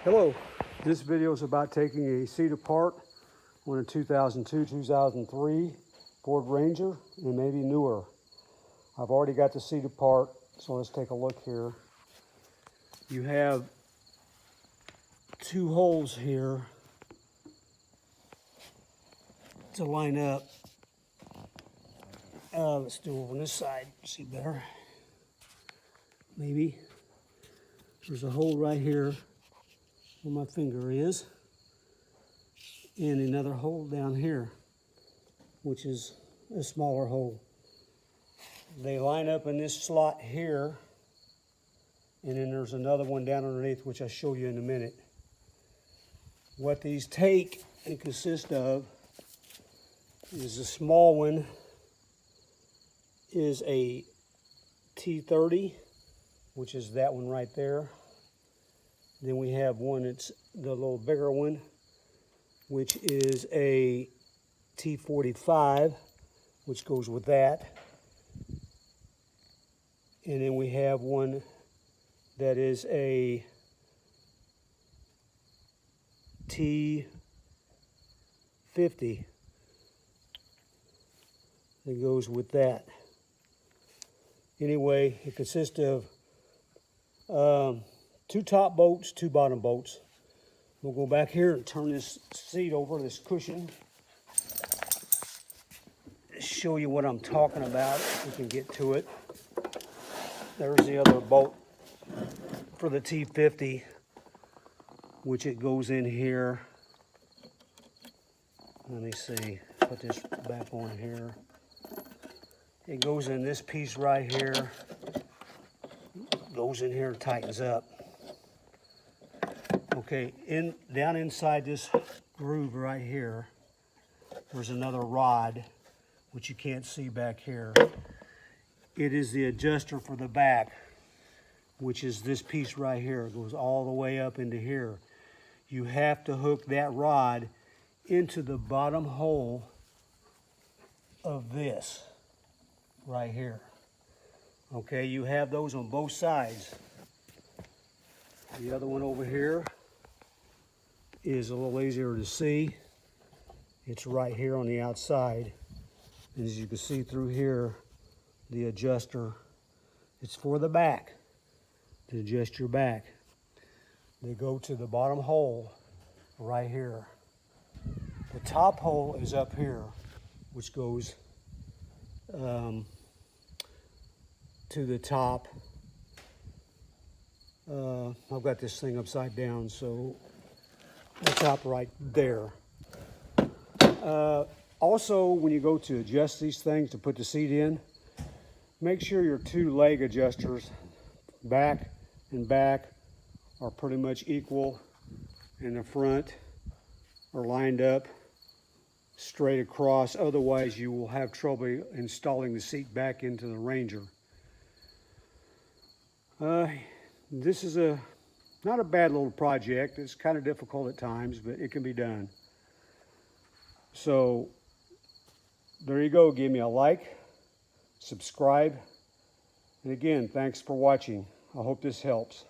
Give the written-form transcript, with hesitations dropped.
Hello, this video is about taking a seat apart on a 2002-2003 Ford Ranger and maybe newer. I've already got the seat apart, so let's take a look here. You have two holes here to line up. Let's do it on this side, see better. Maybe. There's a hole right here where my finger is, and another hole down here, which is a smaller hole. They line up in this slot here, and then there's another one down underneath, which I'll show you in a minute. What these take and consist of is the small one is a T30, which is that one right there. Then we have one that's the little bigger one, which is a T45, which goes with that. And then we have one that is a T50 that goes with that. Anyway, it consists of two top bolts, two bottom bolts. We'll go back here and turn this seat over, this cushion. Show you what I'm talking about, if we can get to it. There's the other bolt for the T50, which it goes in here. Let me see, put this back on here. It goes in this piece right here. Goes in here and tightens up. Okay, down inside this groove right here, there's another rod, which you can't see back here. It is the adjuster for the back, which is this piece right here. It goes all the way up into here. You have to hook that rod into the bottom hole of this right here. Okay, you have those on both sides. The other one over here is a little easier to see. It's right here on the outside. And as you can see through here, the adjuster, it's for the back, to adjust your back. They go to the bottom hole right here. The top hole is up here, which goes to the top. I've got this thing upside down, so the top right there. Also, when you go to adjust these things to put the seat in, make sure your two leg adjusters, back and back, are pretty much equal, and the front are lined up straight across. Otherwise, you will have trouble installing the seat back into the Ranger. This is not a bad little project. It's kind of difficult at times, but it can be done. So there you go. Give me a like, subscribe, and again, thanks for watching. I hope this helps.